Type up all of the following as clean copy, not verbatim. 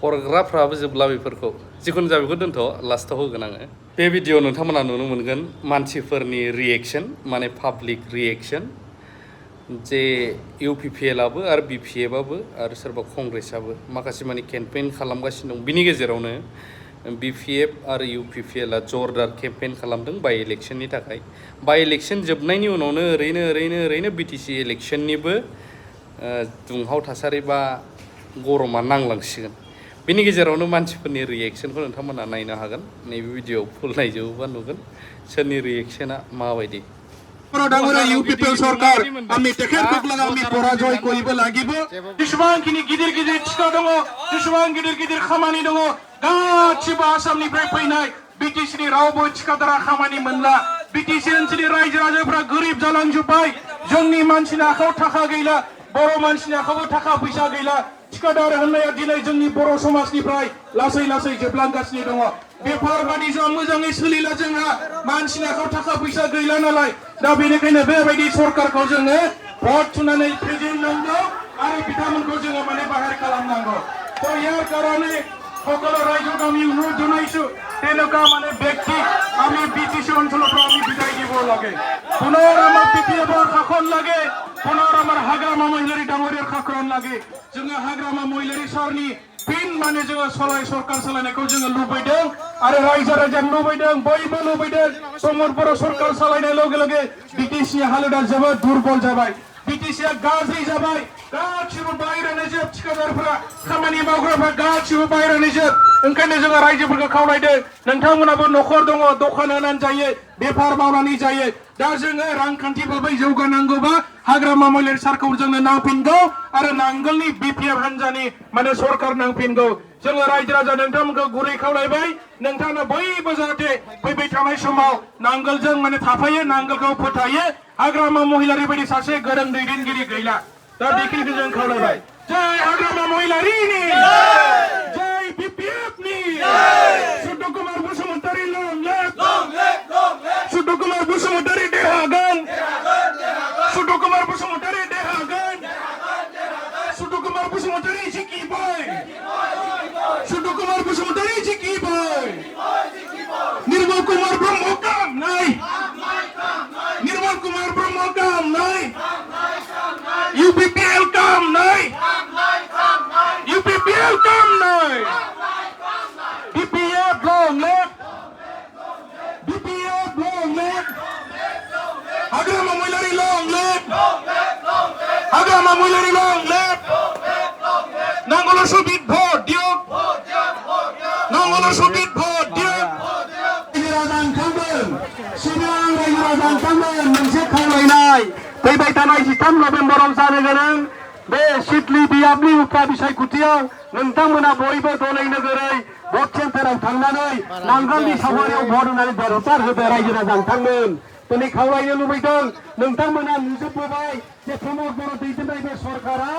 हरग्राफ्राबो जोबला बेफोरखौ जिखुनु जा बेखौ दोनथ' लास्टाव होगोन आङो बे भिडिअ नोंथांमोना नुनो मोनगोन मानसिफोरनि रिएक्शन माने पाब्लिक रिएक्शन जे इउपिपिएलआबो आरो बिपिएफआबो आरो सोरबा कंग्रेसआबो माखासे माने केम्पेइन खालामगासिनो दं बिनि गेजेरावनो बिपिएफ आरो इउपिपिएलआ जरदार केम्पेइन खालामदों बाइ इलेक्शननि थाखाय बाइ इलेक्शन जोबनायनि उनावनो ओरैनो बिटिसि इलेक्शननिबो दुंहाव थासारि बा गरमा नांलांसिगोन बिनि गेजेरावनो मानसिफोरनि रिएक्शनखौ नोंथांमोना नायनो हागोन नैबे भिडिअ फुल नायजोबोबा नुगोन सोरनि रिएक्शना माबायदि ইউপিপিএল সরকার আমি তেখেতসকলক আমি পরাজয় কৰিব লাগিব যেসবাंखिनि गिदिर गिदिर टिका दङ जेसेबां गिदिर गिदिर खामानि दङ गासिबो आसामनिफ्राय फैनाय बिटिसिनि रावबो टिकादारा खामानि मोनला बिटिसि ओनसोलनि रायजो राजाफ्रा गोरिब जालांजोब्बाय जोंनि मानसिनि आखायाव थाखा गैला बर' मानसिनि आखायाव थाखा फैसा गैला टिकादार होननाया दिनै जोंनि बर' समाजनिफ्राय लासै लासै जोबलांगासिनो दङ बेफार बानिज्यआ मोजाङै सोलिला जोंहा मानसिनि आखायाव थाखा फैसा गैला नालाय दा बेनिखायनो बेबायदि सरकारखौ जोङो भट थुनानै फेजेननांगौ आरो बिथांमोनखौ जोङो माने बाहेर खालामनांगौ তো ইয়াৰ কাৰণে সকলো ৰাইজক আমি অনুৰোধ জনাইছো তেনেকুৱা মানে ব্যক্তি আমি বিটিসি অঞ্চলৰ পৰা আমি বিদায় দিব লাগে পুনৰ আমাৰ বিপিএফৰ শাসন লাগে পুনৰ আমাৰ হাগ্ৰামা মহিলাৰী ডাঙৰীয়াৰ শাসন লাগে जोङो हाग्रामा महिलारी सरनि फिन माने जोङो सरकार सालायनायखौ जोङो लुबैदों आरो रायजो राजा लुबैदों बयबो लुबैदों प्रमद बर' सरकार सालायनाय लगे लगे बिटिसि हालोदा जोबोद दुर्बल जाबाय बिटिसिया गाज्रि जाबाय गासिबो बायरानो जोब थिकादारफोरा खामानि मावग्राफ्रा गासिबो बायरानो जोब ओंखायनो जोङो रायजोफोरखौ खावलायदों नोंथांमोनाबो न'खर दङ दखान होनानै जायो बेफार मावनानै जायो दा जोङो रांखान्थि भाबै जौगानांगौबा हाग्रामा महिलारी सरखौ जोंनो नांफिनगौ आरो नांगोलनि बिपिएफ हान्जानि माने सरकार नांफिनगौ जोङो रायजो राजा नोंथांमोनखौ गुरै खावलायबाय नोंथांनो बयबो जाहाथे फैबाय थानाय समाव नांगोलजों माने थाफायो नांगोलखौ फोथायो हाग्रामा महिलारी बायदि सासे गोरों दैदेनगिरि गैला दा बेखिनिखौ जों खावलायबाय जय हाग्रामा महिलारीनि जय बिपिएफनि सुद्ध कुमार बसुमतारी लं लेफ्ट सुद्ध कुमार बसुमतारी देरहागोन सुद्ध कुमार बसुमतारी देरहागोन सुद्ध कुमार बसुमतारी जिकिबाय सुद्ध कुमार बसुमतारी जिकिबाय निर्मल कुमार ब्रह्म काम নাই निर्मल कुमार ब्रह्म काम নাই यूपीपीएल काम নাই यूपीपीएल काम নাই BPF long left BPF long left Hagrama Mohilary long left Hagrama Mohilary long left नांगोला सबित भोट दियक नांगोला सबित भोट दियक राजा ओंखारगोन सिगां रायजो राजा ओंखारगोन मोनसे खावलायनाय फैबाय थानाय 13 नभेम्बराव जानो गोनां बे सिडली बियाबनि उफ्रा बिसायख'थियाव नोंथांमोना बयबो दलै नोगोरै भट सेन्टाराव थांनानै नांगोलनि सावगारियाव भट होनानै देरहासार होदो रायजो राजा ओंखारगोन दिनै खावलायनो लुबैदों नोंथांमोना नुजोबबोबाय जे प्रमद बर' दैदेननाय बे सरकारा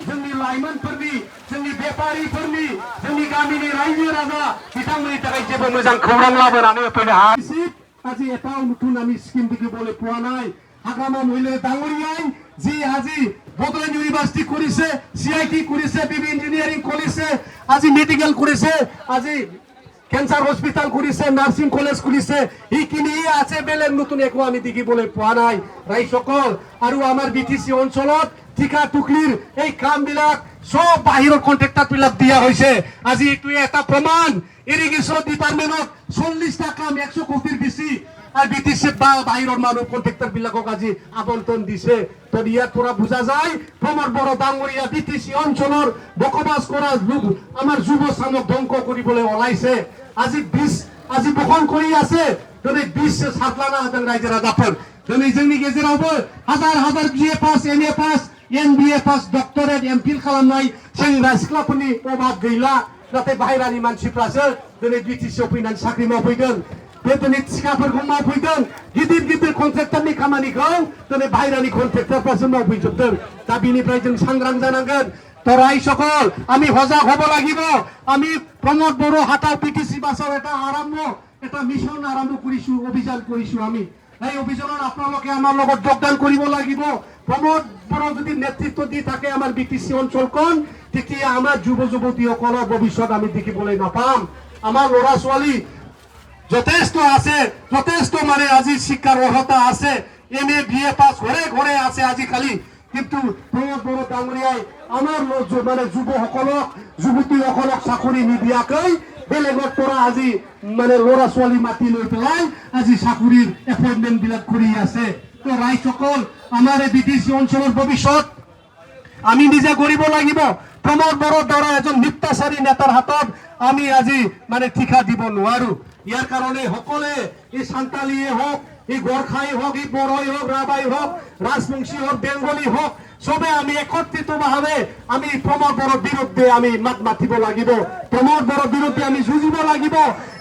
जोंनि लाइमोनफोरनि जोंनि बेपारिफोरनि जोंनि गामिनि रायजो राजा बिथांमोननि थाखाय जेबो मोजां खौरां लाबोनानै होफैनो हायाखै আজি এটাও নতুন আমি স্কিম দেখিবলৈ পোৱা নাই হাগ্ৰামা মহিলাৰী ডাঙৰীয়াই যি আজি বড়োলেণ্ড ইউনিভাৰ্চিটি কৰিছে সিআইটি কৰিছে বিবি ইঞ্জিনিয়াৰিং কৰিছে আজি মেডিকেল কৰিছে আজি ক্যান্সার হসপিটাল কৰিছে নার্সিং কলেজ কৰিছে এইখিনি আছে বেলেগ নতুন একো আমি দেখিবলৈ পোৱা নাই ৰাইজসকল আৰু আমাৰ বিটিসি অঞ্চলত ঠিকা টুকলিৰ এই কামবিলাক সব বাহিৰৰ কন্ট্রাক্টৰবিলাক দিয়া হৈছে আজি এইটো এটা প্ৰমাণ ইৰিগেশ্যন ডিপাৰ্টমেণ্টত 40টা কাম 100 কোটিৰ বেছি আর বিটিসি বাহিৰৰ মানুহ কন্ট্রাক্টৰবিলাকক আজি আবণ্টন দিছে তো ইয়াৰ পৰা বুজা যায় প্ৰমদ বড় ডাঙৰীয়া বিটিসি অঞ্চলৰ বকবাস কৰা আমাৰ যুৱ চামক ধ্বংস কৰিবলৈ ওলাইছে আজি 20 আজি বহন কৰি আছে দিनै 20 সাতলানা হাজার রাইজো রাজাফोर दिनै जोंनि गेजेरावबो हाजार हाजार BA pass MA pass MBA pass doctorate MPhil खालामनाय सेंग्रा सिख्लाफोरनि अभाब गैला नाथाय बाहेरानि मानसिफ्रासो दिनै बिटिसिआव फैनानै साख्रि मावफैदों दिनै थिखाफोरखौ मावफैदों गिदिर गिदिर कन्ट्राक्टरनि खामानिखौ दिनै बाहेरानि कन्ट्राक्टरफ्रासो मावफैजोबदों दा बिनिफ्राय जों सांग्रां जानांगोन তো রাইজসকল আমি সজাগ হব লাগিব আমি প্রমদ বড় হাটাও পিটিসি বাসৰ এটা মিশন আৰম্ভ কৰিছো অভিযান কৰিছো আমি এই অভিযানত আপোনালোকে আমাৰ লগত যোগদান কৰিব লাগিব প্ৰমদ বড় যদি নেতৃত্ব দি থাকে আমাৰ বিটিসি অঞ্চলখন তেতিয়া আমাৰ যুৱ যুৱতীসকলৰ ভৱিষ্যত আমি দেখিবলৈ নাপাম আমাৰ ল'ৰা ছোৱালী যথেষ্ট আছে যথেষ্ট মানে আজি শিক্ষাৰ অৰ্হতা আছে MA BA পাছ ঘৰে ঘৰে আছে আজিকালি কিন্তু প্ৰমোদ বড়ো ডাঙৰীয়াই আমাৰ মানে যুৱসকলক যুৱতীসকলক চাকৰি নিদিয়াকৈ বেলেগৰ পৰা আজি মানে ল'ৰা ছোৱালী মাতি লৈ পেলাই আজি চাকৰিৰ এপইণ্টমেণ্ট বিলাক কৰি আছে তো ৰাইজসকল আমাৰ এই BTC অঞ্চলৰ ভৱিষ্যত আমি নিজে কৰিব লাগিব প্ৰমোদ বড়োৰ দ্বাৰা এজন নিত্যাচাৰী নেতাৰ হাতত আমি আজি মানে ঠিকা দিব নোৱাৰো ইয়াৰ কাৰণে সকলে এই সান্তালীয়ে হওক এই গোৰ্খাই হওক এই বড়োই হওক ৰাভাই হওক ৰাজবংশী হওক বেংগলী হওক সবে আমি একত্ৰিতভাৱে আমি প্ৰমোদ বড়োৰ বিৰুদ্ধে আমি মাত মাতিব লাগিব প্ৰমোদ বড়োৰ বিৰুদ্ধে আমি যুঁজিব লাগিব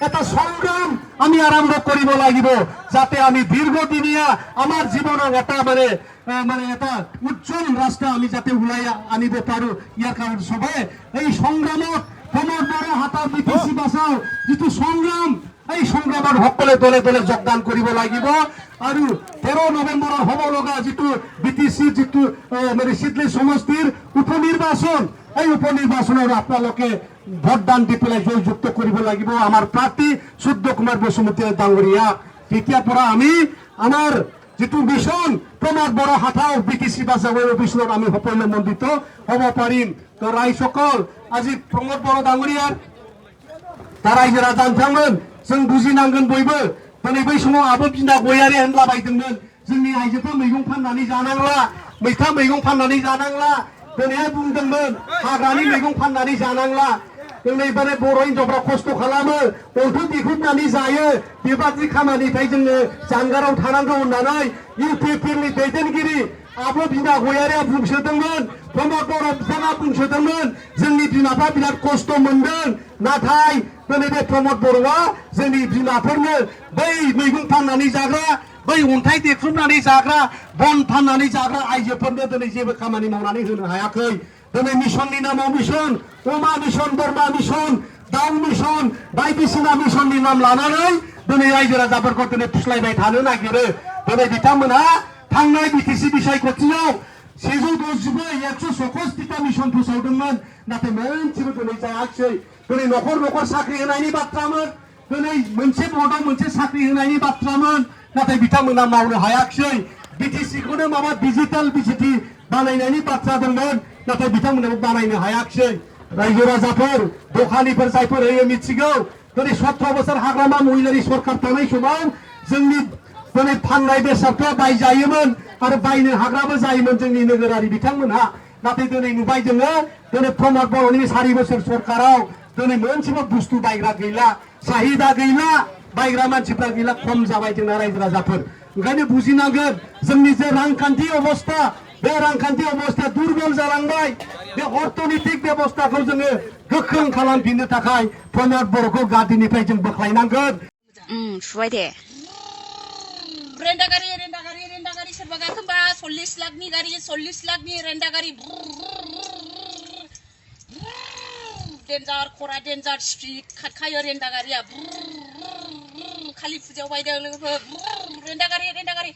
এটা সংগ্ৰাম আমি আৰম্ভ কৰিব লাগিব যাতে আমি দীৰ্ঘদিনীয়া আমাৰ জীৱনৰ এটা মানে এটা উজ্জ্বল ৰাস্তা আমি যাতে ওলাই আনিব পাৰো ইয়াৰ কাৰণে সবে এই সংগ্ৰামত প্ৰমোদ বড়ো হাতৰ BTC বাঁচাও যিটো সংগ্ৰাম এই সংগ্ৰামৰ সকলে দলে দলে যোগদান কৰিব লাগিব আৰু 13 নৱেম্বৰৰ হ'ব লগা যিটো BTC যিটো মানে চিডলি সমষ্টিৰ উপনিৰ্বাচন এই উপনিৰ্বাচনৰ আপোনালোকে ভোটদান দি পেলাই জয়যুক্ত কৰিব লাগিব আমাৰ প্ৰাৰ্থী সূৰ্য কুমাৰ বসুমতী ডাঙৰীয়া তেতিয়াৰ পৰা আমি আমাৰ যিটো মিছন প্ৰমোদ বড়ো হাথাও BTC বাঁচাবৰ মিছনত আমি সফলমণ্ডিত হ'ব পাৰিম তো ৰাইজসকল আজি প্ৰমোদ বড়ো ডাঙৰীয়াৰ रायजो राजा नोंथांमोन जों बुजिनांगोन बयबो दिनै बै समाव आब' बिना गयारि होनलाबायदोंमोन जोंनि आइजोफ्रा मैगं फाननानै जानांला मैथा मैगं फाननानै जानांला दिनैहाय बुंदोंमोन हाग्रानि मैगं फाननानै जानांला दिनै माने बर' हिनजावफ्रा खस्थ' खालामो अन्थाइ देख्रुबनानै जायो बेबादि खामानिनिफ्राय जोङो जानगाराव थानांगौ होननानै UPPनि दैदेनगिरि आब' बिना गयारिया बुंसोदोंमोन प्रमोद बड़ो बिथाङा बुंसोदोंमोन जोंनि बिमाफ्रा बिराद खस्थ' मोनदों नाथाय दिनै बे प्रमोद बड़ोआ जोंनि बिमाफोरनो बै मैगं फाननानै जाग्रा बै अन्थाइ देख्रुबनानै जाग्रा बन फाननानै जाग्रा आइजोफोरनो दिनै जेबो खामानि मावनानै होनो हायाखै दिनै मिशननि नामाव मिशन अमा मिशन बोरमा मिशन दाउ मिशन बायदिसिना मिशननि नाम लानानै दिनै रायजो राजाफोरखौ दिनै फुस्लायबाय थानो नागिरो दिनै बिथांमोनहा थांनाय BTC बिसायख'थियाव 164 मिशन फोसावदोंमोन नाथाय मोनसेबो दिनै जायाखै दिनै न'खर न'खर साख्रि होनायनि बाथ्रामोन दिनै मोनसे बर्डआव मोनसे साख्रि होनायनि बाथ्रामोन नाथाय बिथांमोना मावनो हायाखै BTCखौनो माबा डिजिटेल BCT बानायनायनि बाथ्रा दंमोन नाथाय बिथांमोनाबो बानायनो हायाखै रायजो राजाफोर दखानिफोर जायफोर होयो मिथिगौ दिनै 17 बोसोर हाग्रामा महिलारि सरकार थानाय समाव जोंनि दिनै फाननाय बेसादफ्रा बायजायोमोन आरो बायनो हाग्राबो जायोमोन जोंनि नोगोरारि बिथांमोनहा नाथाय दिनै नुबाय जोङो दिनै प्रमोद बड़ोनि 4 बोसोर सरकाराव दिनै मोनसेबो बुस्थु बायग्रा गैला साहिदा गैला बायग्रा मानसिफ्रा गैला खम जाबाय जोंना रायजो राजाफोर ओंखायनो बुजिनांगोन जोंनि जे रांखान्थि अबस्था बे रांखान्थि अबस्था दुर्बल जालांबाय बे अर्थनैतिक बेबस्थाखौ जोङो गोख्रों खालामफिननो थाखाय प्रमोद बड़ोखौ गादिनिफ्राय जों बोख्लायनांगोन सुबाय दे रेन्डा गारि सोरबा गाखोबा 40 लाखनि गारि 40 लाखनि रेन्डा गारि डेन्जार खरा डेन्जार स्पिड खारखायो रेन्डा गारिया खालि फुजायाव बायदों लोगोफोर रेन्डा गारि रेन्डा गारि